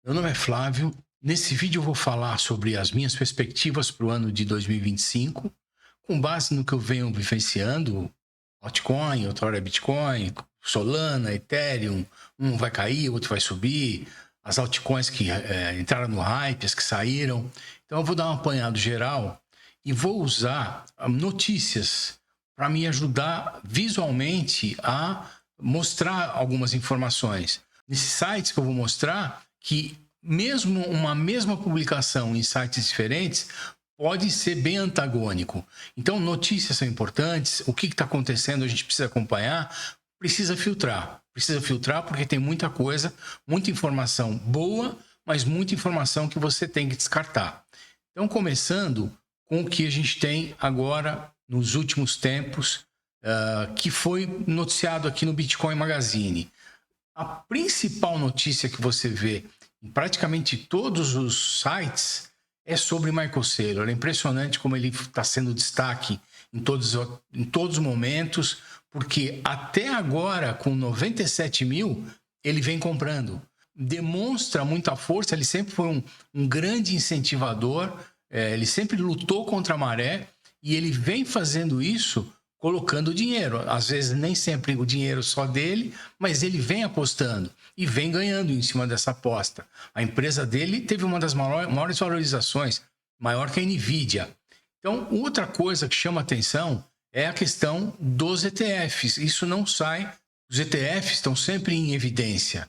Meu nome é Flávio. Nesse vídeo eu vou falar sobre as minhas perspectivas para o ano de 2025, com base no que eu venho vivenciando, altcoin, outra hora é Bitcoin, Solana, Ethereum, um vai cair, o outro vai subir, as altcoins que entraram no hype, as que saíram. Então eu vou dar um apanhado geral e vou usar notícias para me ajudar visualmente a mostrar algumas informações. Nesses sites que eu vou mostrar, que mesmo uma mesma publicação em sites diferentes pode ser bem antagônico. Então, notícias são importantes, o que está acontecendo a gente precisa acompanhar, precisa filtrar. Precisa filtrar porque tem muita coisa, muita informação boa, mas muita informação que você tem que descartar. Então, começando com o que a gente tem agora nos últimos tempos, que foi noticiado aqui no Bitcoin Magazine. A principal notícia que você vê em praticamente todos os sites é sobre Michael Saylor. É impressionante como ele está sendo destaque em todos os momentos, porque até agora, com 97 mil, ele vem comprando. Demonstra muita força, ele sempre foi um grande incentivador, ele sempre lutou contra a maré e ele vem fazendo isso colocando dinheiro. Às vezes nem sempre o dinheiro só dele, mas ele vem apostando e vem ganhando em cima dessa aposta. A empresa dele teve uma das maiores valorizações, maior que a Nvidia. Então, outra coisa que chama atenção é a questão dos ETFs. Isso não sai, os ETFs estão sempre em evidência,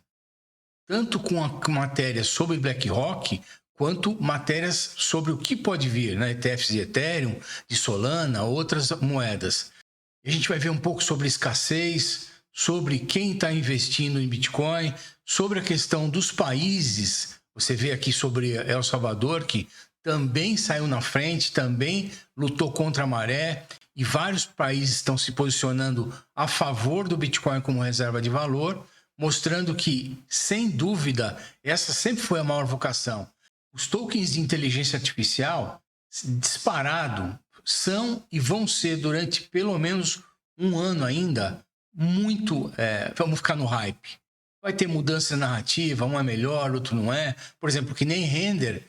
tanto com a matéria sobre BlackRock, quanto matérias sobre o que pode vir, né? ETFs de Ethereum, de Solana, outras moedas. A gente vai ver um pouco sobre escassez, sobre quem está investindo em Bitcoin, sobre a questão dos países. Você vê aqui sobre El Salvador, que também saiu na frente, também lutou contra a maré, e vários países estão se posicionando a favor do Bitcoin como reserva de valor, mostrando que, sem dúvida, essa sempre foi a maior vocação. Os tokens de inteligência artificial, disparado, são e vão ser durante pelo menos um ano ainda muito... vamos ficar no hype. Vai ter mudança narrativa, um é melhor, outro não é. Por exemplo, que nem render,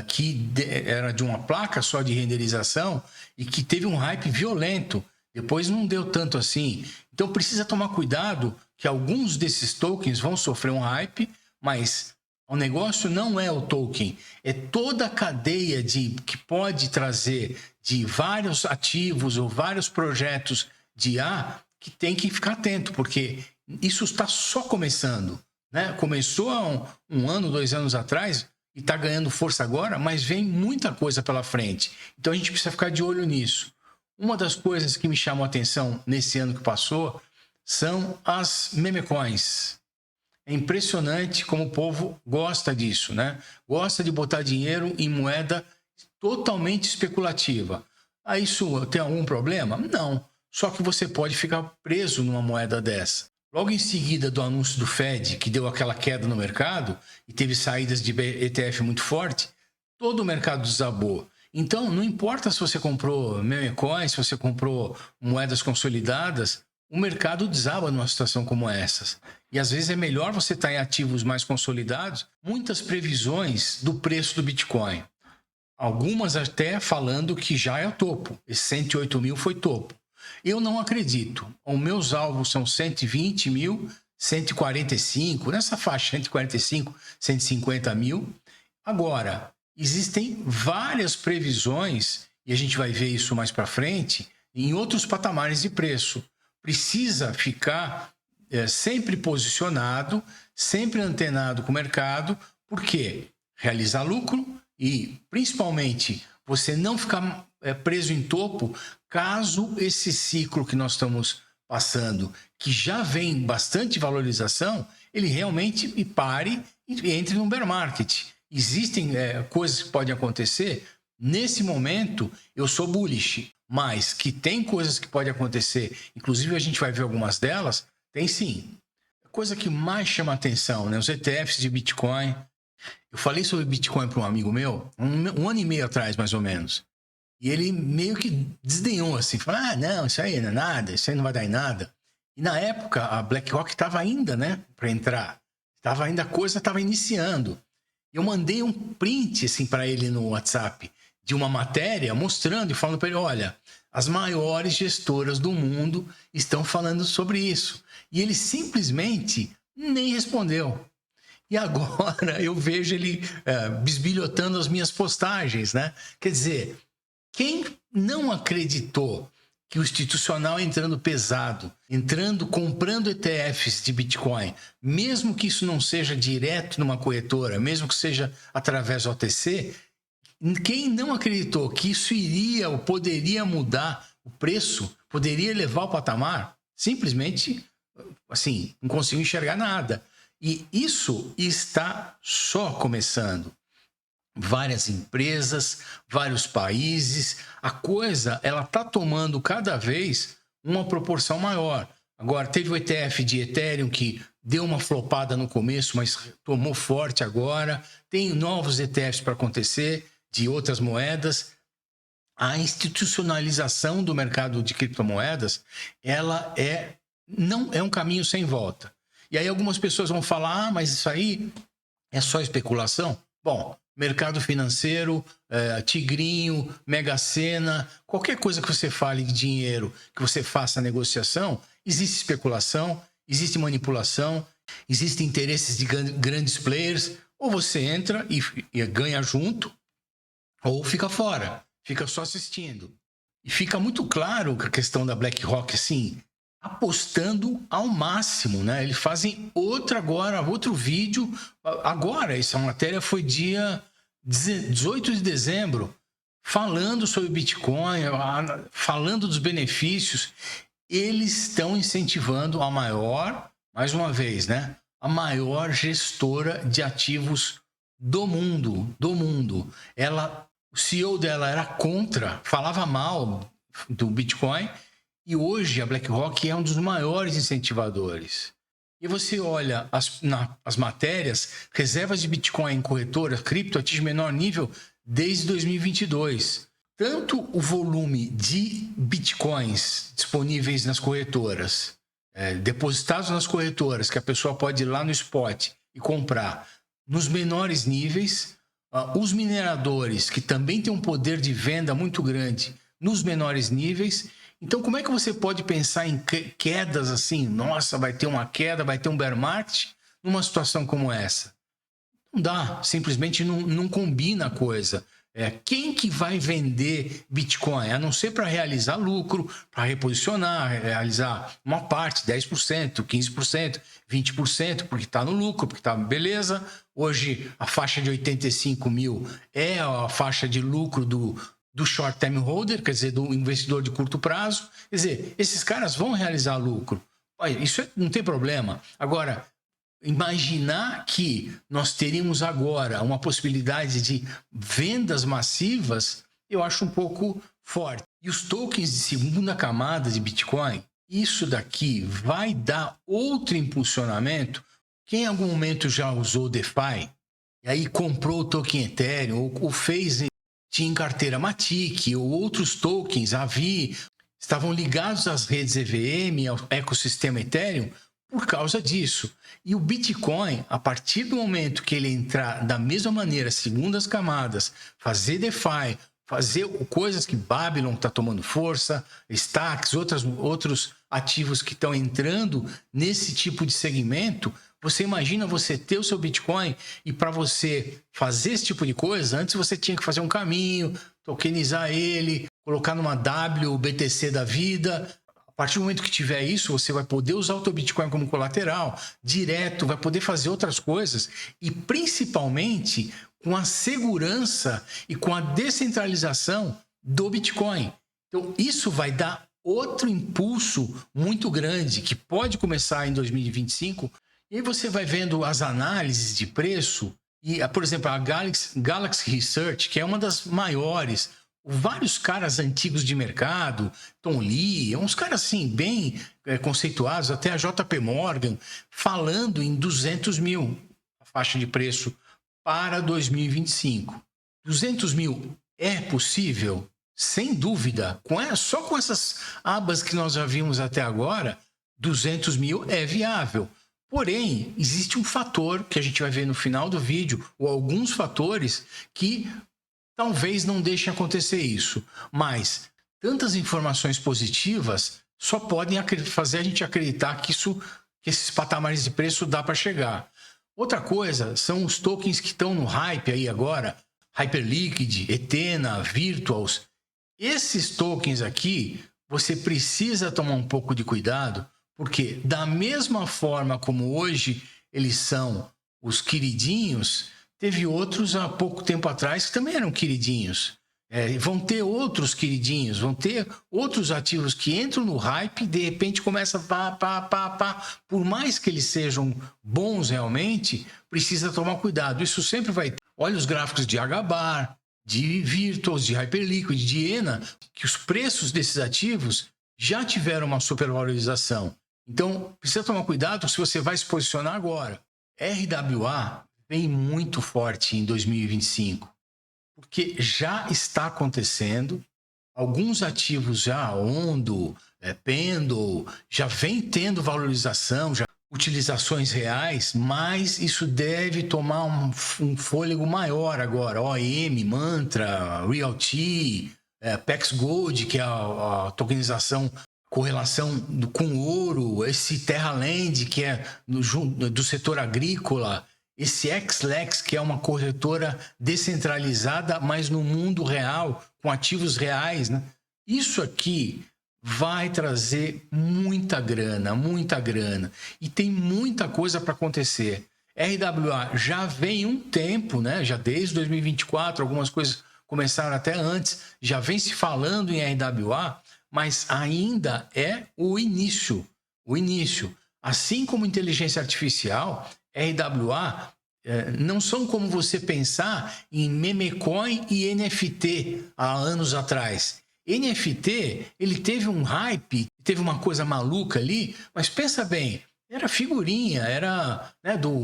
que era de uma placa só de renderização e que teve um hype violento. Depois não deu tanto assim. Então precisa tomar cuidado que alguns desses tokens vão sofrer um hype, mas o negócio não é o token, é toda a cadeia que pode trazer de vários ativos ou vários projetos de IA que tem que ficar atento, porque isso está só começando, né? Começou há um ano, 2 anos atrás e está ganhando força agora, mas vem muita coisa pela frente. Então a gente precisa ficar de olho nisso. Uma das coisas que me chamou a atenção nesse ano que passou são as meme coins. É impressionante como o povo gosta disso, né? Gosta de botar dinheiro em moeda totalmente especulativa. Ah, isso tem algum problema? Não. Só que você pode ficar preso numa moeda dessa. Logo em seguida do anúncio do Fed, que deu aquela queda no mercado e teve saídas de ETF muito forte, todo o mercado desabou. Então, não importa se você comprou meme coins, se você comprou moedas consolidadas, o mercado desaba numa situação como essa. E às vezes é melhor você estar em ativos mais consolidados. Muitas previsões do preço do Bitcoin. Algumas até falando que já é o topo. Esse 108 mil foi topo. Eu não acredito. Os meus alvos são 120 mil, 145, nessa faixa, 145, 150 mil. Agora, existem várias previsões, e a gente vai ver isso mais para frente, em outros patamares de preço. Precisa ficar sempre posicionado, sempre antenado com o mercado, porque realizar lucro e, principalmente, você não ficar preso em topo, caso esse ciclo que nós estamos passando, que já vem bastante valorização, ele realmente pare e entre no bear market. Existem coisas que podem acontecer. Nesse momento, eu sou bullish, mas que tem coisas que podem acontecer, inclusive a gente vai ver algumas delas, tem sim. A coisa que mais chama atenção, né? Os ETFs de Bitcoin. Eu falei sobre Bitcoin para um amigo meu, um ano e meio atrás, mais ou menos. E ele meio que desdenhou, assim, falou, não, isso aí não é nada, isso aí não vai dar em nada. E na época, a BlackRock estava ainda, né, para entrar. A coisa estava iniciando. Eu mandei um print assim para ele no WhatsApp de uma matéria mostrando e falando para ele, olha, as maiores gestoras do mundo estão falando sobre isso. E ele simplesmente nem respondeu. E agora eu vejo ele bisbilhotando as minhas postagens, né? Quer dizer, quem não acreditou que o institucional entrando pesado, comprando ETFs de Bitcoin, mesmo que isso não seja direto numa corretora, mesmo que seja através do OTC, quem não acreditou que isso iria ou poderia mudar o preço, poderia elevar o patamar, simplesmente, assim, não conseguiu enxergar nada. E isso está só começando. Várias empresas, vários países, a coisa ela está tomando cada vez uma proporção maior. Agora, teve o ETF de Ethereum que deu uma flopada no começo, mas tomou forte agora. Tem novos ETFs para acontecer de outras moedas. A institucionalização do mercado de criptomoedas, ela não é um caminho sem volta. E aí algumas pessoas vão falar, mas isso aí é só especulação? Bom, mercado financeiro, tigrinho, Mega Sena, qualquer coisa que você fale de dinheiro, que você faça negociação, existe especulação, existe manipulação, existem interesses de grandes players, ou você entra e ganha junto, ou fica fora, fica só assistindo. E fica muito claro que a questão da BlackRock, assim, apostando ao máximo, né? Eles fazem outro vídeo agora. Essa matéria foi dia 18 de dezembro, falando sobre Bitcoin, falando dos benefícios. Eles estão incentivando a maior, mais uma vez, né? A maior gestora de ativos do mundo. O CEO dela era contra, falava mal do Bitcoin. E hoje a BlackRock é um dos maiores incentivadores. E você olha as matérias, reservas de Bitcoin em corretoras, cripto atinge menor nível desde 2022. Tanto o volume de Bitcoins disponíveis nas corretoras, depositados nas corretoras, que a pessoa pode ir lá no spot e comprar, nos menores níveis, os mineradores, que também têm um poder de venda muito grande, nos menores níveis. Então, como é que você pode pensar em quedas assim? Nossa, vai ter uma queda, vai ter um bear market numa situação como essa? Não dá, simplesmente não combina a coisa. Quem que vai vender Bitcoin? A não ser para realizar lucro, para reposicionar, realizar uma parte, 10%, 15%, 20%, porque está no lucro, porque está beleza. Hoje, a faixa de 85 mil é a faixa de lucro do short term holder, quer dizer, do investidor de curto prazo. Quer dizer, esses caras vão realizar lucro. Isso não tem problema. Agora, imaginar que nós teríamos agora uma possibilidade de vendas massivas, eu acho um pouco forte. E os tokens de segunda camada de Bitcoin, isso daqui vai dar outro impulsionamento. Quem em algum momento já usou DeFi, e aí comprou o token Ethereum, ou fez, tinha em carteira Matic, ou outros tokens, AVI, estavam ligados às redes EVM, ao ecossistema Ethereum, por causa disso. E o Bitcoin, a partir do momento que ele entrar da mesma maneira, segundo as camadas, fazer DeFi, fazer coisas que Babylon está tomando força, Stacks, outros ativos que estão entrando nesse tipo de segmento, você imagina você ter o seu Bitcoin e para você fazer esse tipo de coisa, antes você tinha que fazer um caminho, tokenizar ele, colocar numa WBTC da vida. A partir do momento que tiver isso, você vai poder usar o teu Bitcoin como colateral, direto, vai poder fazer outras coisas e principalmente com a segurança e com a descentralização do Bitcoin. Então, isso vai dar outro impulso muito grande que pode começar em 2025. E aí você vai vendo as análises de preço e, por exemplo, a Galaxy Research, que é uma das maiores, vários caras antigos de mercado, Tom Lee, uns caras assim bem conceituados, até a JP Morgan, falando em 200 mil, a faixa de preço para 2025. 200 mil é possível? Sem dúvida. Só com essas abas que nós já vimos até agora, 200 mil é viável. Porém, existe um fator que a gente vai ver no final do vídeo, ou alguns fatores que talvez não deixem acontecer isso. Mas tantas informações positivas só podem fazer a gente acreditar que esses patamares de preço dá para chegar. Outra coisa são os tokens que estão no hype aí agora, Hyperliquid, Ethena, Virtuals. Esses tokens aqui, você precisa tomar um pouco de cuidado, porque da mesma forma como hoje eles são os queridinhos, teve outros há pouco tempo atrás que também eram queridinhos. Vão ter outros queridinhos, vão ter outros ativos que entram no hype e de repente começa pá. Por mais que eles sejam bons realmente, precisa tomar cuidado. Isso sempre vai ter. Olha os gráficos de HBAR, de Virtuals, de Hyperliquid, de ENA, que os preços desses ativos já tiveram uma supervalorização. Então, precisa tomar cuidado se você vai se posicionar agora. RWA vem muito forte em 2025, porque já está acontecendo. Alguns ativos já, Ondo, Pendle, já vem tendo valorização, já utilizações reais, mas isso deve tomar um fôlego maior agora. OEM, Mantra, Realty, Pex Gold, que é a tokenização, correlação com ouro, esse Terraland, que é do setor agrícola, esse XLEX, que é uma corretora descentralizada, mas no mundo real, com ativos reais, né? Isso aqui vai trazer muita grana. E tem muita coisa para acontecer. RWA já vem um tempo, né? Já desde 2024, algumas coisas começaram até antes, já vem se falando em RWA, mas ainda é o início. Assim como inteligência artificial, RWA não são como você pensar em memecoin e NFT há anos atrás. NFT, ele teve um hype, teve uma coisa maluca ali, mas pensa bem, era figurinha, era, né, do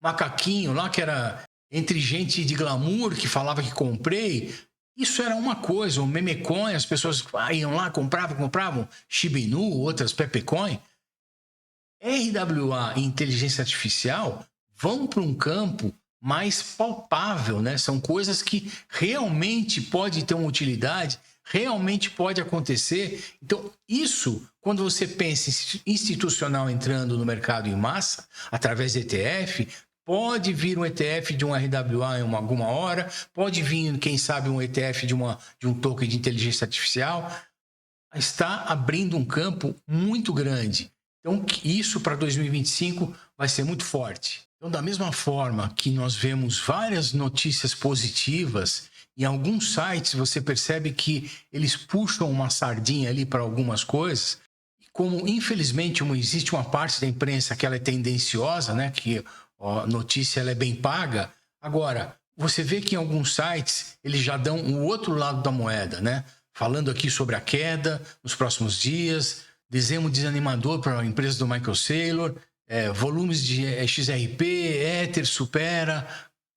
macaquinho lá, que era entre gente de glamour que falava que comprei. Isso era uma coisa, o memecoin, as pessoas iam lá, compravam Shiba Inu, outras Pepecoin. RWA e inteligência artificial vão para um campo mais palpável, né? São coisas que realmente pode ter uma utilidade, realmente pode acontecer. Então, isso, quando você pensa em institucional entrando no mercado em massa, através de ETF, pode vir um ETF de um RWA em alguma hora, pode vir, quem sabe, um ETF de um token de inteligência artificial. Está abrindo um campo muito grande. Então, isso para 2025 vai ser muito forte. Então, da mesma forma que nós vemos várias notícias positivas, em alguns sites você percebe que eles puxam uma sardinha ali para algumas coisas. Como, infelizmente, existe uma parte da imprensa que ela é tendenciosa, né? Que a notícia ela é bem paga. Agora, você vê que em alguns sites eles já dão o outro lado da moeda, né? Falando aqui sobre a queda nos próximos dias, desenho desanimador para a empresa do Michael Saylor, volumes de XRP, Ether supera,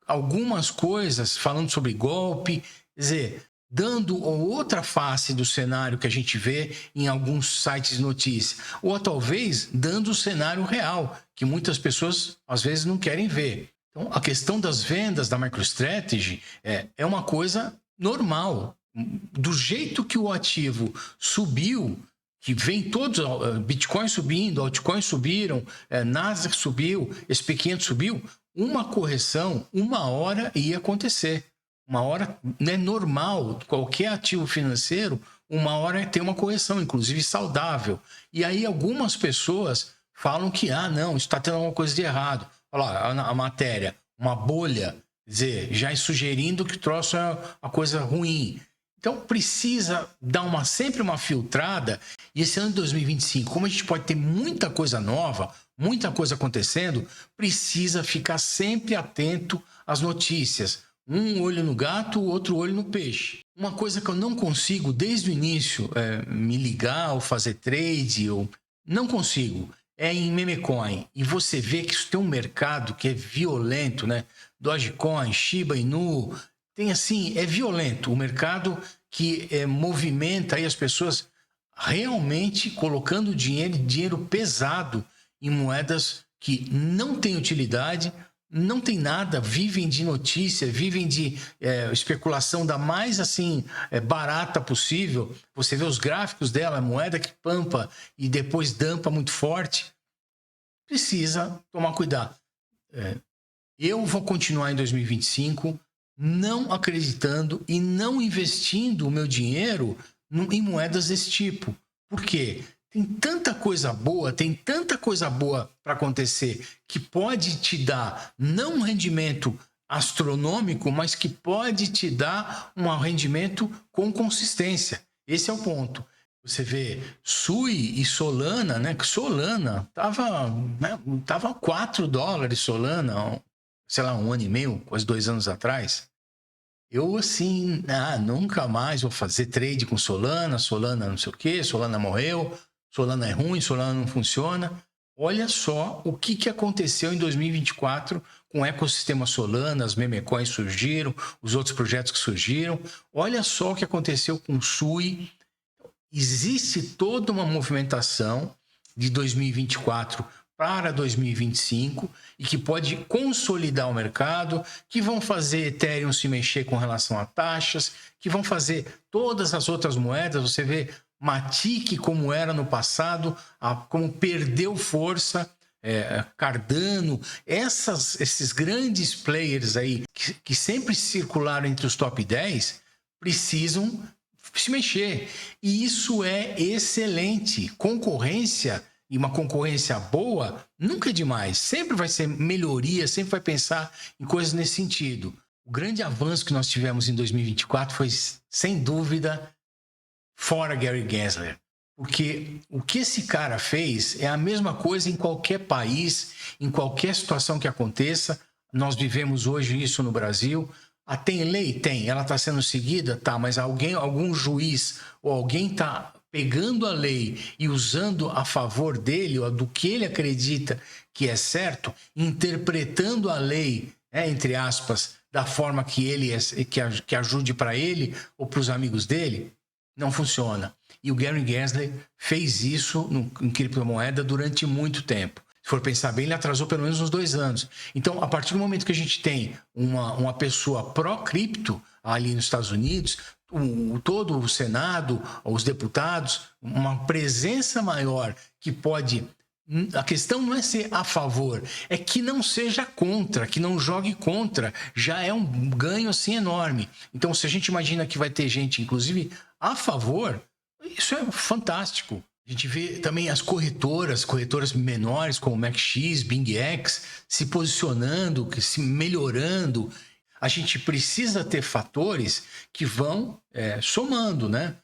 algumas coisas falando sobre golpe, quer dizer, dando outra face do cenário que a gente vê em alguns sites de notícia, ou talvez dando o cenário real, que muitas pessoas às vezes não querem ver. Então, a questão das vendas da MicroStrategy é uma coisa normal. Do jeito que o ativo subiu, que vem todos, Bitcoin subindo, altcoins subiram, Nasdaq subiu, SP500 subiu, uma correção, uma hora ia acontecer. Uma hora, né, normal, qualquer ativo financeiro, uma hora tem uma correção, inclusive saudável. E aí algumas pessoas falam que, não, isso está tendo alguma coisa de errado. Olha lá, a matéria, uma bolha, quer dizer, já sugerindo que troço é a coisa ruim. Então, precisa dar sempre uma filtrada. E esse ano de 2025, como a gente pode ter muita coisa nova, muita coisa acontecendo, precisa ficar sempre atento às notícias. Um olho no gato, o outro olho no peixe. Uma coisa que eu não consigo, desde o início, me ligar ou fazer trade, não consigo, é em memecoin. E você vê que isso tem um mercado que é violento, né? Dogecoin, Shiba Inu... Tem assim, é violento o mercado que movimenta aí as pessoas realmente colocando dinheiro pesado em moedas que não têm utilidade, não tem nada, vivem de notícia, vivem de especulação da mais assim barata possível. Você vê os gráficos dela, moeda que pampa e depois dampa muito forte. Precisa tomar cuidado. Eu vou continuar em 2025 não acreditando e não investindo o meu dinheiro em moedas desse tipo. Por quê? Tem tanta coisa boa para acontecer que pode te dar não um rendimento astronômico, mas que pode te dar um rendimento com consistência. Esse é o ponto. Você vê Sui e Solana, né? Solana tava $4 Solana, sei lá, 1 ano e meio, quase 2 anos atrás. Eu, assim, nunca mais vou fazer trade com Solana não sei o quê, Solana morreu, Solana é ruim, Solana não funciona. Olha só o que aconteceu em 2024 com o ecossistema Solana, as meme coins surgiram, os outros projetos que surgiram. Olha só o que aconteceu com o Sui. Existe toda uma movimentação de 2024 para 2025 e que pode consolidar o mercado, que vão fazer Ethereum se mexer com relação a taxas, que vão fazer todas as outras moedas. Você vê Matic como era no passado, como perdeu força, Cardano, esses grandes players aí que sempre circularam entre os top 10 precisam se mexer. E isso é excelente. Concorrência, e uma concorrência boa, nunca é demais. Sempre vai ser melhoria, sempre vai pensar em coisas nesse sentido. O grande avanço que nós tivemos em 2024 foi, sem dúvida, fora Gary Gensler. Porque o que esse cara fez é a mesma coisa em qualquer país, em qualquer situação que aconteça. Nós vivemos hoje isso no Brasil. Tem lei? Tem. Ela está sendo seguida? Tá. Mas algum juiz ou alguém está pegando a lei e usando a favor dele, ou do que ele acredita que é certo, interpretando a lei, entre aspas, da forma que ele que ajude para ele ou para os amigos dele? Não funciona. E o Gary Gensler fez isso em criptomoeda durante muito tempo. Se for pensar bem, ele atrasou pelo menos uns 2 anos. Então, a partir do momento que a gente tem uma pessoa pró-cripto ali nos Estados Unidos, todo o Senado, os deputados, uma presença maior que pode... A questão não é ser a favor, é que não seja contra, que não jogue contra. Já é um ganho assim enorme. Então, se a gente imagina que vai ter gente, inclusive, a favor, isso é fantástico. A gente vê também as corretoras menores como MaxX, BingX, se posicionando, se melhorando. A gente precisa ter fatores que vão somando, né?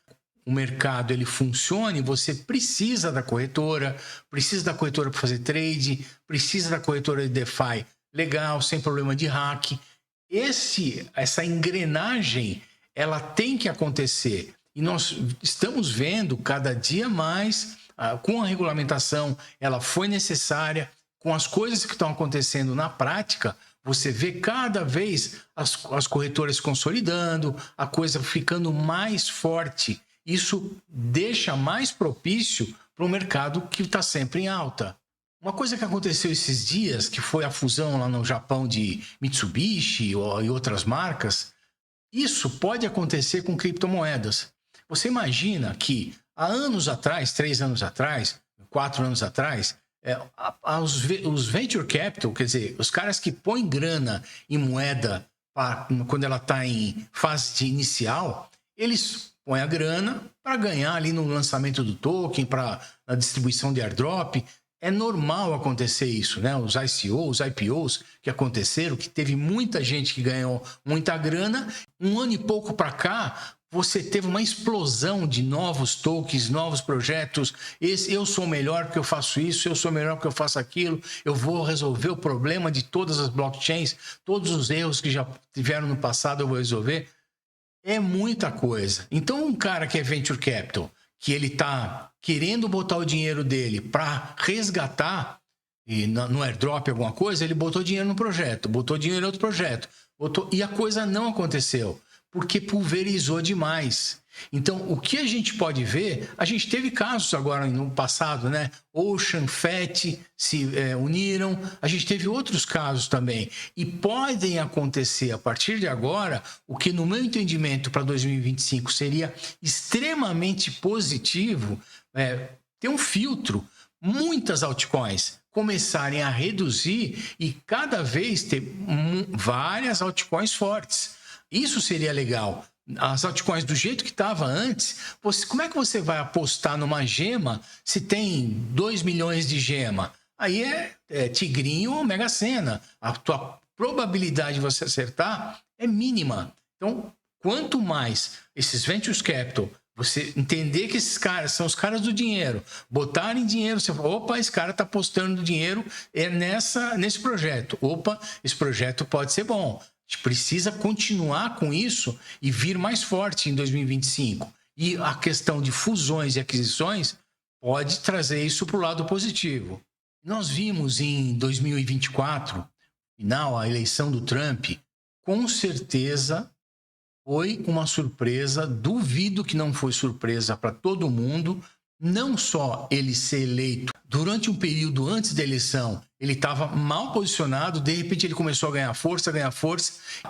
O mercado ele funciona e você precisa da corretora para fazer trade, precisa da corretora de DeFi legal, sem problema de hack. Essa engrenagem, ela tem que acontecer. E nós estamos vendo cada dia mais, com a regulamentação, ela foi necessária, com as coisas que estão acontecendo na prática, você vê cada vez as corretoras se consolidando, a coisa ficando mais forte. Isso deixa mais propício para um mercado que está sempre em alta. Uma coisa que aconteceu esses dias, que foi a fusão lá no Japão de Mitsubishi e outras marcas, isso pode acontecer com criptomoedas. Você imagina que há anos atrás, 3 anos atrás, 4 anos atrás, os venture capital, quer dizer, os caras que põem grana em moeda quando ela está em fase de inicial, eles põem a grana para ganhar ali no lançamento do token, para a distribuição de airdrop. É normal acontecer isso, né? Os ICOs, os IPOs que aconteceram, que teve muita gente que ganhou muita grana. 1 ano e pouco para cá, você teve uma explosão de novos tokens, novos projetos. Eu sou melhor porque eu faço isso, eu sou melhor porque eu faço aquilo, eu vou resolver o problema de todas as blockchains, todos os erros que já tiveram no passado eu vou resolver. É muita coisa. Então, um cara que é venture capital, que ele está querendo botar o dinheiro dele para resgatar no airdrop alguma coisa, ele botou dinheiro no projeto, botou dinheiro em outro projeto, e a coisa não aconteceu. porque pulverizou demais. Então, o que a gente pode ver, a gente teve casos agora no passado, né? Ocean, FET se uniram, a gente teve outros casos também. E podem acontecer a partir de agora, o que no meu entendimento para 2025 seria extremamente positivo, ter um filtro, muitas altcoins começarem a reduzir e cada vez ter várias altcoins fortes. Isso seria legal. As altcoins do jeito que estava antes, como é que você vai apostar numa gema se tem 2 milhões de gema? Aí é tigrinho ou mega sena. A tua probabilidade de você acertar é mínima. Então, quanto mais esses ventures capital, você entender que esses caras são os caras do dinheiro, botarem dinheiro, você fala, opa, esse cara está apostando dinheiro nesse projeto. Opa, esse projeto pode ser bom. A gente precisa continuar com isso e vir mais forte em 2025. E a questão de fusões e aquisições pode trazer isso para o lado positivo. Nós vimos em 2024, final, a eleição do Trump, com certeza foi uma surpresa, duvido que não foi surpresa para todo mundo, não só ele ser eleito durante um período antes da eleição, ele estava mal posicionado, de repente ele começou a ganhar força.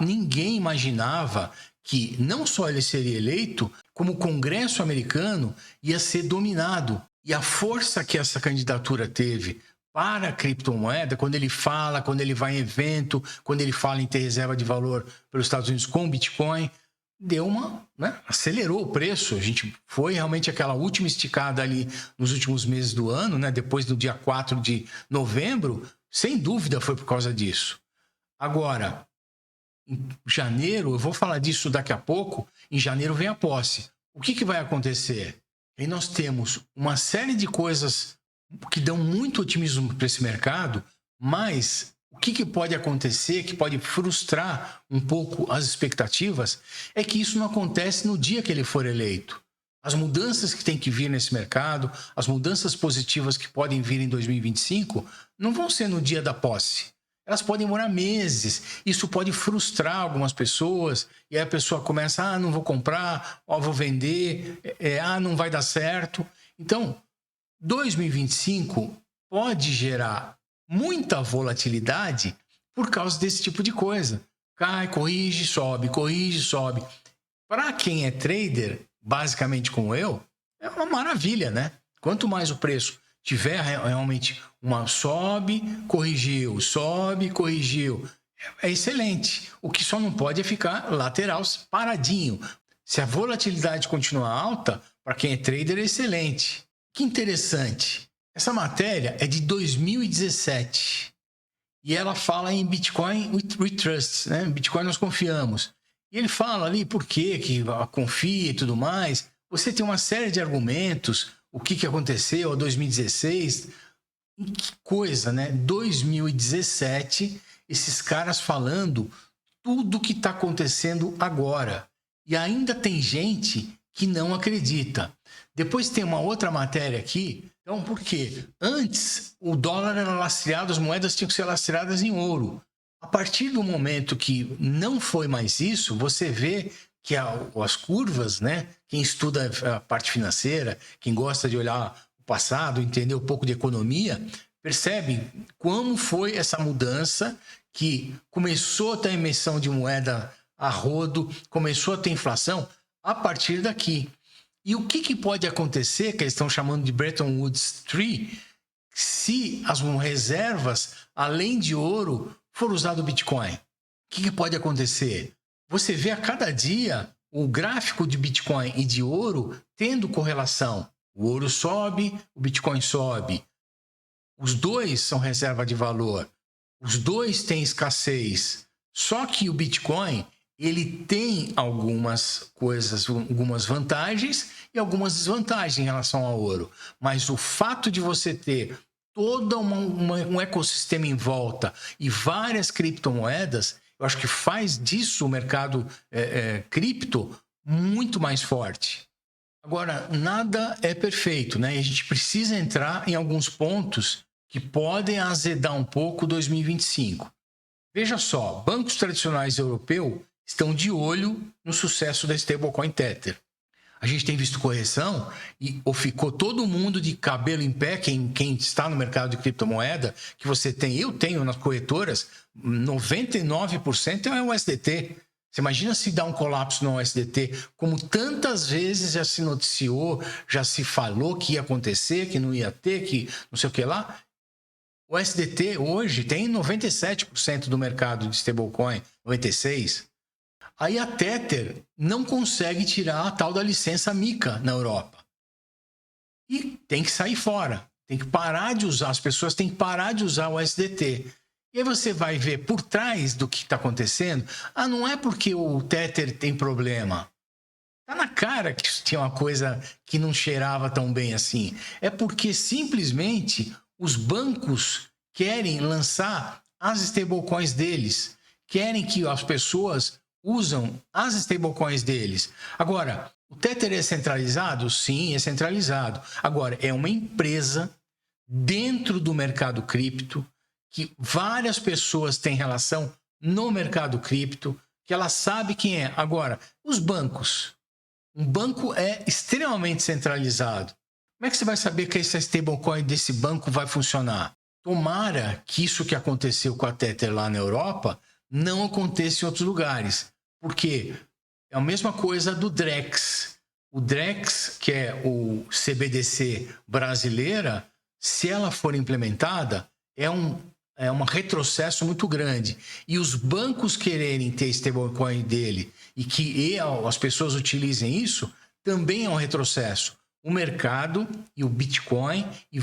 Ninguém imaginava que não só ele seria eleito, como o Congresso americano ia ser dominado. E a força que essa candidatura teve para a criptomoeda, quando ele fala, quando ele vai em evento, quando ele fala em ter reserva de valor pelos Estados Unidos com Bitcoin, deu acelerou o preço. A gente foi realmente aquela última esticada ali nos últimos meses do ano, né? Depois do dia 4 de novembro, sem dúvida foi por causa disso. Agora, em janeiro, eu vou falar disso daqui a pouco, em janeiro vem a posse. O que vai acontecer? E nós temos uma série de coisas que dão muito otimismo para esse mercado, mas o que pode acontecer, que pode frustrar um pouco as expectativas, é que isso não acontece no dia que ele for eleito. As mudanças que tem que vir nesse mercado, as mudanças positivas que podem vir em 2025, não vão ser no dia da posse. Elas podem demorar meses. Isso pode frustrar algumas pessoas, e aí a pessoa começa, não vou comprar, vou vender, não vai dar certo. Então, 2025 pode gerar muita volatilidade por causa desse tipo de coisa. Cai, corrige, sobe, corrige, sobe. Para quem é trader, basicamente como eu, é uma maravilha, né? Quanto mais o preço tiver realmente uma sobe, corrigiu, é excelente. O que só não pode é ficar lateral, paradinho. Se a volatilidade continuar alta, para quem é trader, é excelente. Que interessante. Essa matéria é de 2017 e ela fala em Bitcoin we trust, né? Bitcoin nós confiamos. E ele fala ali por que confia e tudo mais. Você tem uma série de argumentos, o que aconteceu em 2016. Que coisa, né? 2017, esses caras falando tudo o que está acontecendo agora. E ainda tem gente que não acredita. Depois tem uma outra matéria aqui. Então, por quê? Antes, o dólar era lastreado, as moedas tinham que ser lastreadas em ouro. A partir do momento que não foi mais isso, você vê que as curvas, né? Quem estuda a parte financeira, quem gosta de olhar o passado, entender um pouco de economia, percebe como foi essa mudança que começou a ter emissão de moeda a rodo, começou a ter inflação a partir daqui. E o que pode acontecer, que eles estão chamando de Bretton Woods Tree, se as reservas, além de ouro, for usado o Bitcoin? O que pode acontecer? Você vê a cada dia o gráfico de Bitcoin e de ouro tendo correlação. O ouro sobe, o Bitcoin sobe. Os dois são reserva de valor. Os dois têm escassez. Só que o Bitcoin, ele tem algumas coisas, algumas vantagens e algumas desvantagens em relação ao ouro. Mas o fato de você ter todo um ecossistema em volta e várias criptomoedas, eu acho que faz disso o mercado cripto muito mais forte. Agora, nada é perfeito, né? E a gente precisa entrar em alguns pontos que podem azedar um pouco 2025. Veja só, bancos tradicionais europeus estão de olho no sucesso da stablecoin Tether. A gente tem visto correção ou ficou todo mundo de cabelo em pé, quem está no mercado de criptomoeda, que eu tenho nas corretoras, 99% é o USDT. Você imagina se dá um colapso no USDT, como tantas vezes já se noticiou, já se falou que ia acontecer, que não ia ter, que não sei o que lá. O USDT hoje tem 97% do mercado de stablecoin, 96%. Aí a Tether não consegue tirar a tal da licença MiCA na Europa. E tem que sair fora. Tem que parar de usar, as pessoas têm que parar de usar o USDT. E aí você vai ver por trás do que está acontecendo. Não é porque o Tether tem problema. Tá na cara que tinha uma coisa que não cheirava tão bem assim. É porque simplesmente os bancos querem lançar as stablecoins deles. Querem que as pessoas usam as stablecoins deles. Agora, o Tether é centralizado? Sim, é centralizado. Agora, é uma empresa dentro do mercado cripto que várias pessoas têm relação no mercado cripto, que ela sabe quem é. Agora, os bancos. Um banco é extremamente centralizado. Como é que você vai saber que essa stablecoin desse banco vai funcionar? Tomara que isso que aconteceu com a Tether lá na Europa não aconteça em outros lugares. Porque é a mesma coisa do Drex. O Drex, que é o CBDC brasileira, se ela for implementada, é um retrocesso muito grande. E os bancos quererem ter stablecoin dele e que as pessoas utilizem isso, também é um retrocesso. O mercado e o Bitcoin e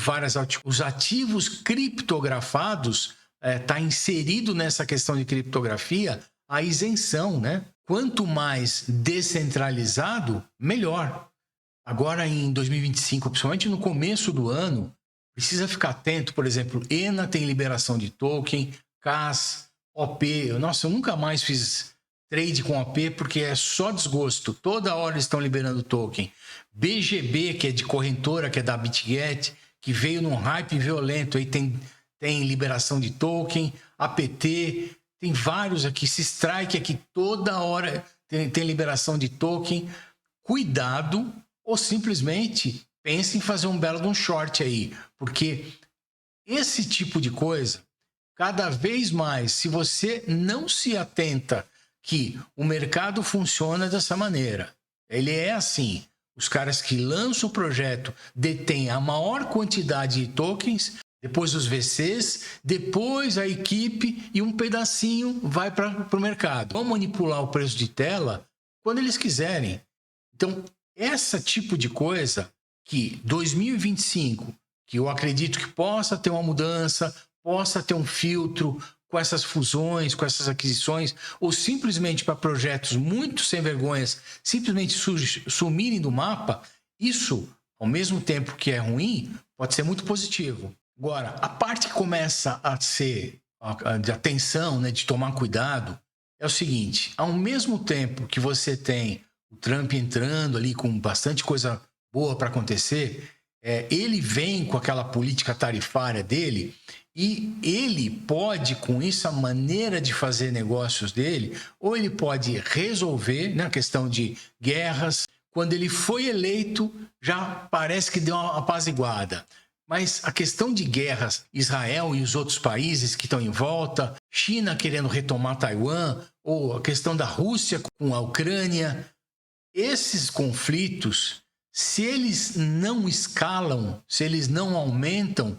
os ativos criptografados está inserido nessa questão de criptografia a isenção, né? Quanto mais descentralizado, melhor. Agora em 2025, principalmente no começo do ano, precisa ficar atento, por exemplo, ENA tem liberação de token, CAS, OP. Nossa, eu nunca mais fiz trade com OP porque é só desgosto. Toda hora eles estão liberando token. BGB, que é de corretora, que é da BitGet, que veio num hype violento, aí tem liberação de token, APT, tem vários aqui, Strike aqui, toda hora tem liberação de token. Cuidado, ou simplesmente pense em fazer um belo de um short aí, porque esse tipo de coisa, cada vez mais, se você não se atenta que o mercado funciona dessa maneira, ele é assim, os caras que lançam o projeto detêm a maior quantidade de tokens, depois os VCs, depois a equipe e um pedacinho vai para o mercado. Vão manipular o preço de tela quando eles quiserem. Então, esse tipo de coisa que 2025, que eu acredito que possa ter uma mudança, possa ter um filtro com essas fusões, com essas aquisições, ou simplesmente para projetos muito sem vergonhas, simplesmente sumirem do mapa, isso, ao mesmo tempo que é ruim, pode ser muito positivo. Agora, a parte que começa a ser de atenção, né, de tomar cuidado, é o seguinte: ao mesmo tempo que você tem o Trump entrando ali com bastante coisa boa para acontecer, ele vem com aquela política tarifária dele e ele pode, com isso, a maneira de fazer negócios dele, ou ele pode resolver, né, a questão de guerras. Quando ele foi eleito, já parece que deu uma apaziguada. Mas a questão de guerras, Israel e os outros países que estão em volta, China querendo retomar Taiwan, ou a questão da Rússia com a Ucrânia, esses conflitos, se eles não escalam, se eles não aumentam,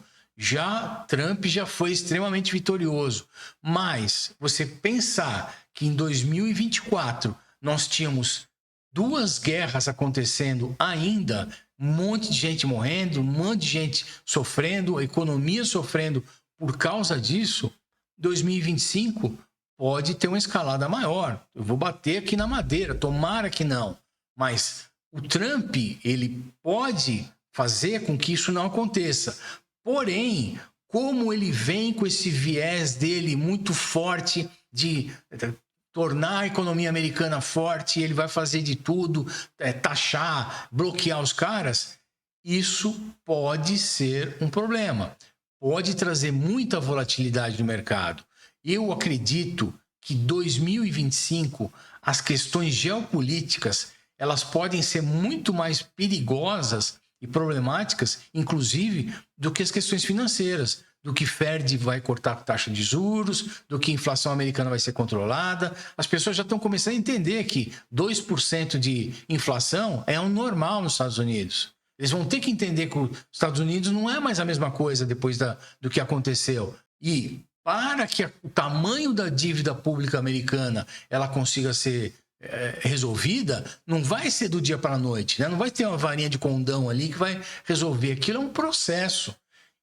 Trump já foi extremamente vitorioso. Mas você pensar que em 2024 nós tínhamos 2 guerras acontecendo ainda, um monte de gente morrendo, um monte de gente sofrendo, a economia sofrendo por causa disso, 2025 pode ter uma escalada maior. Eu vou bater aqui na madeira, tomara que não. Mas o Trump, ele pode fazer com que isso não aconteça. Porém, como ele vem com esse viés dele muito forte de tornar a economia americana forte, ele vai fazer de tudo, taxar, bloquear os caras, isso pode ser um problema. Pode trazer muita volatilidade no mercado. Eu acredito que 2025 as questões geopolíticas elas podem ser muito mais perigosas e problemáticas, inclusive, do que as questões financeiras, do que Fed vai cortar a taxa de juros, do que a inflação americana vai ser controlada. As pessoas já estão começando a entender que 2% de inflação é o normal nos Estados Unidos. Eles vão ter que entender que os Estados Unidos não é mais a mesma coisa depois do que aconteceu. E para que o tamanho da dívida pública americana ela consiga ser resolvida, não vai ser do dia para a noite, né? Não vai ter uma varinha de condão ali que vai resolver. Aquilo é um processo.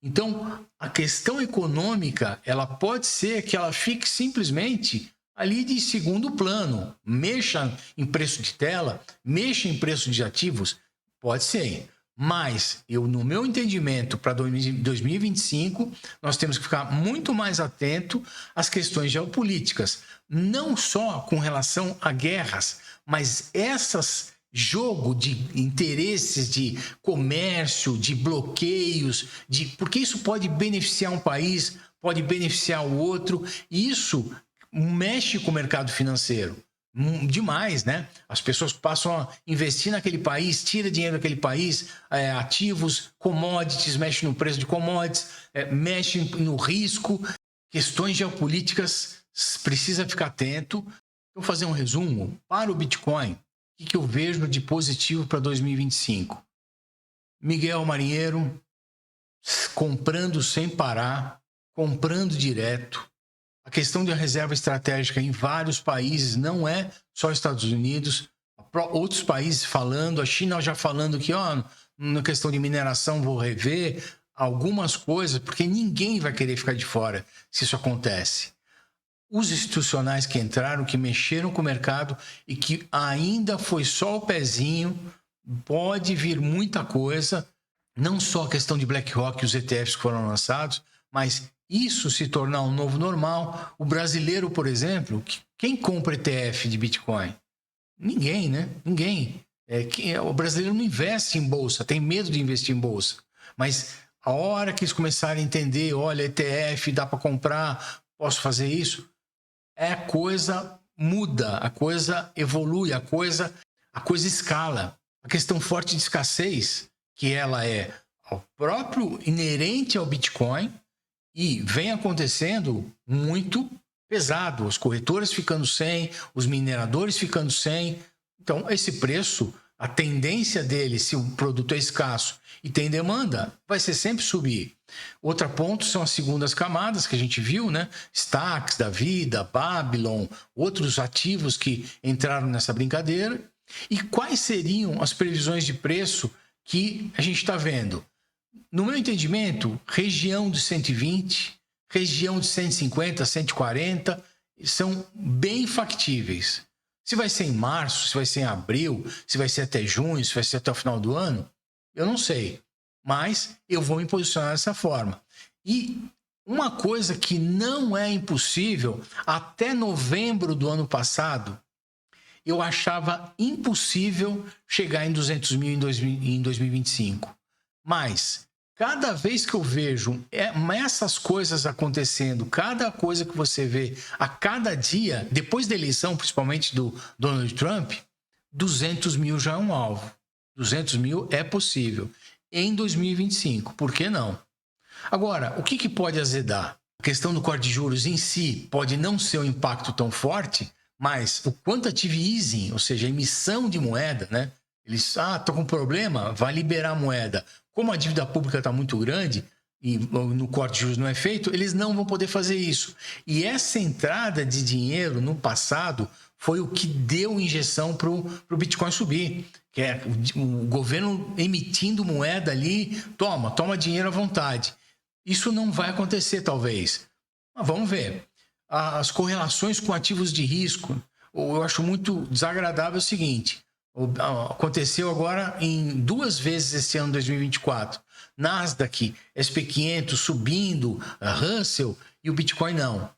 Então, a questão econômica, ela pode ser que ela fique simplesmente ali de segundo plano. Mexa em preço de tela, mexa em preço de ativos, pode ser. Mas, no meu entendimento, para 2025, nós temos que ficar muito mais atento às questões geopolíticas. Não só com relação a guerras, mas essas jogo de interesses, de comércio, de bloqueios, porque isso pode beneficiar um país, pode beneficiar o outro, e isso mexe com o mercado financeiro. Demais, né? As pessoas passam a investir naquele país, tira dinheiro daquele país, ativos, commodities, mexe no preço de commodities, mexe no risco, questões geopolíticas, precisa ficar atento. Vou fazer um resumo para o Bitcoin. O que eu vejo de positivo para 2025? Miguel Marinheiro comprando sem parar, comprando direto. A questão da reserva estratégica em vários países, não é só Estados Unidos, outros países falando, a China já falando que na questão de mineração vou rever algumas coisas, porque ninguém vai querer ficar de fora se isso acontece. Os institucionais que entraram, que mexeram com o mercado e que ainda foi só o pezinho, pode vir muita coisa, não só a questão de BlackRock e os ETFs que foram lançados, mas isso se tornar um novo normal. O brasileiro, por exemplo, quem compra ETF de Bitcoin? Ninguém, né? Ninguém. O brasileiro não investe em bolsa, tem medo de investir em bolsa. Mas a hora que eles começarem a entender, olha, ETF, dá para comprar, posso fazer isso, a coisa muda, a coisa evolui, a coisa escala. A questão forte de escassez, que ela é o próprio inerente ao Bitcoin, e vem acontecendo muito pesado, os corretores ficando sem, os mineradores ficando sem. Então, esse preço, a tendência dele, se o produto é escasso e tem demanda, vai ser sempre subir. Outro ponto são as segundas camadas que a gente viu, né? Stacks da vida, Babylon, outros ativos que entraram nessa brincadeira. E quais seriam as previsões de preço que a gente está vendo? No meu entendimento, região de 120, região de 150, 140 são bem factíveis. Se vai ser em março, se vai ser em abril, se vai ser até junho, se vai ser até o final do ano, eu não sei. Mas eu vou me posicionar dessa forma. E uma coisa que não é impossível, até novembro do ano passado, eu achava impossível chegar em 200 mil em 2025. Mas cada vez que eu vejo essas coisas acontecendo, cada coisa que você vê a cada dia, depois da eleição, principalmente do Donald Trump, 200 mil já é um alvo. 200 mil é possível em 2025. Por que não? Agora, o que pode azedar? A questão do corte de juros em si pode não ser um impacto tão forte, mas o quantitative easing, ou seja, a emissão de moeda, né? Eles, tô com problema, vai liberar a moeda. Como a dívida pública está muito grande e no corte de juros não é feito, eles não vão poder fazer isso. E essa entrada de dinheiro no passado foi o que deu injeção para o Bitcoin subir. Que é o governo emitindo moeda ali, toma dinheiro à vontade. Isso não vai acontecer, talvez. Mas vamos ver. As correlações com ativos de risco, eu acho muito desagradável o seguinte. Aconteceu agora em 2 vezes esse ano 2024. Nasdaq, SP500 subindo, Russell e o Bitcoin não.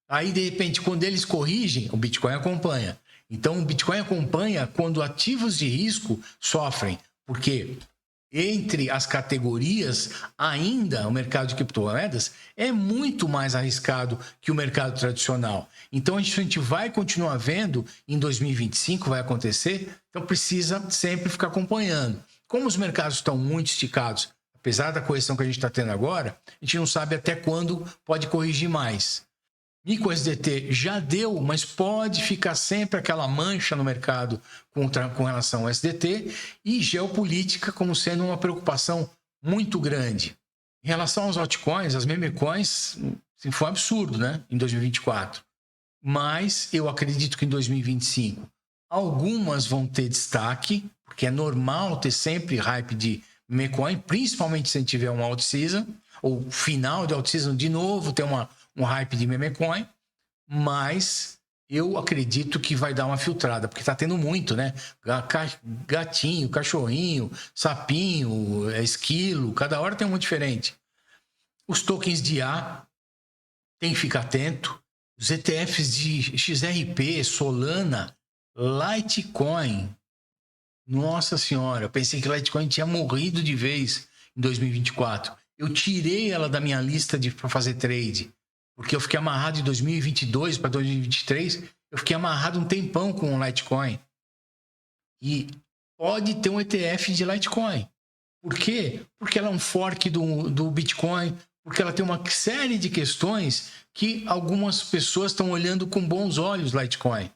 Aí, de repente, quando eles corrigem, o Bitcoin acompanha. Então, o Bitcoin acompanha quando ativos de risco sofrem. Por quê? entre as categorias, ainda o mercado de criptomoedas é muito mais arriscado que o mercado tradicional. Então, a gente vai continuar vendo, em 2025 vai acontecer, então precisa sempre ficar acompanhando. Como os mercados estão muito esticados, apesar da correção que a gente está tendo agora, a gente não sabe até quando pode corrigir mais. MicroSDT já deu, mas pode ficar sempre aquela mancha no mercado com relação ao SDT, e geopolítica como sendo uma preocupação muito grande. Em relação aos altcoins, as meme coins, assim, foi um absurdo, né? Em 2024. Mas eu acredito que em 2025 algumas vão ter destaque, porque é normal ter sempre hype de meme coin, principalmente se a gente tiver um alt season, ou final de alt season de novo, ter um hype de meme coin, mas eu acredito que vai dar uma filtrada, porque tá tendo muito, né? Gatinho, cachorrinho, sapinho, esquilo, cada hora tem um diferente. Os tokens de IA, tem que ficar atento. Os ETFs de XRP, Solana, Litecoin. Nossa senhora, eu pensei que Litecoin tinha morrido de vez em 2024. Eu tirei ela da minha lista para fazer trade, porque eu fiquei amarrado em 2022 para 2023, eu fiquei amarrado um tempão com o Litecoin. E pode ter um ETF de Litecoin. Por quê? Porque ela é um fork do Bitcoin, porque ela tem uma série de questões que algumas pessoas estão olhando com bons olhos Litecoin.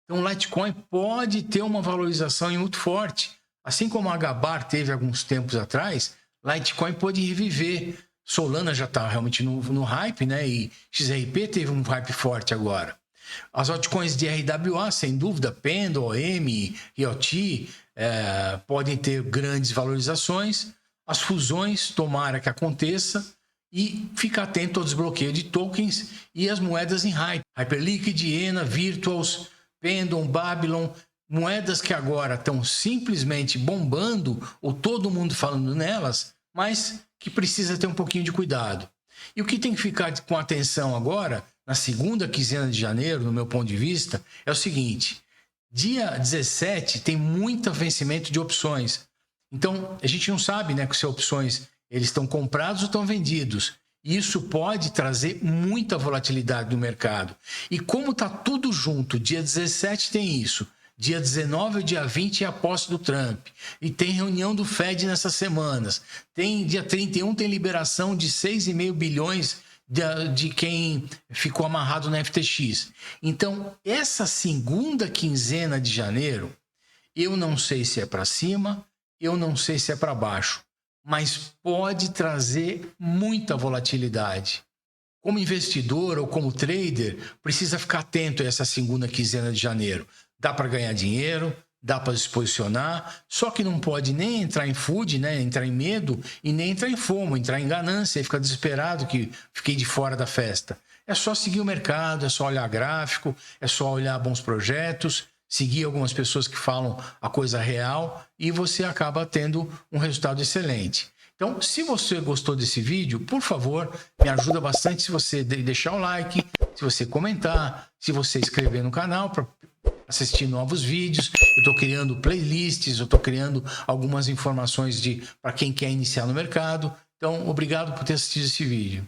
Então, o Litecoin pode ter uma valorização muito forte. Assim como a Gabar teve alguns tempos atrás, Litecoin pode reviver. Solana já está realmente no hype, né? E XRP teve um hype forte agora. As altcoins de RWA, sem dúvida, Pendle, OM, IoT, podem ter grandes valorizações. As fusões, tomara que aconteça. E ficar atento ao desbloqueio de tokens e as moedas em hype. Hyperliquid, ENA, Virtuals, Pendulum, Babylon, moedas que agora estão simplesmente bombando, ou todo mundo falando nelas, mas que precisa ter um pouquinho de cuidado. E o que tem que ficar com atenção agora, na segunda quinzena de janeiro, no meu ponto de vista, é o seguinte: dia 17 tem muito vencimento de opções. Então, a gente não sabe, né, se opções eles estão comprados ou estão vendidos. Isso pode trazer muita volatilidade no mercado. E como está tudo junto, dia 17 tem isso, dia 19 e dia 20 é a posse do Trump. E tem reunião do Fed nessas semanas. Tem dia 31 tem liberação de 6,5 bilhões de quem ficou amarrado na FTX. Então, essa segunda quinzena de janeiro, eu não sei se é para cima, eu não sei se é para baixo, mas pode trazer muita volatilidade. Como investidor ou como trader, precisa ficar atento a essa segunda quinzena de janeiro. Dá para ganhar dinheiro, dá para se posicionar, só que não pode nem entrar em food, né? Entrar em medo e nem entrar em FOMO, entrar em ganância e ficar desesperado que fiquei de fora da festa. É só seguir o mercado, é só olhar gráfico, é só olhar bons projetos, seguir algumas pessoas que falam a coisa real e você acaba tendo um resultado excelente. Então, se você gostou desse vídeo, por favor, me ajuda bastante se você deixar o like, se você comentar, se você inscrever no canal para assistir novos vídeos. Eu estou criando playlists, eu estou criando algumas informações para quem quer iniciar no mercado. Então, obrigado por ter assistido esse vídeo.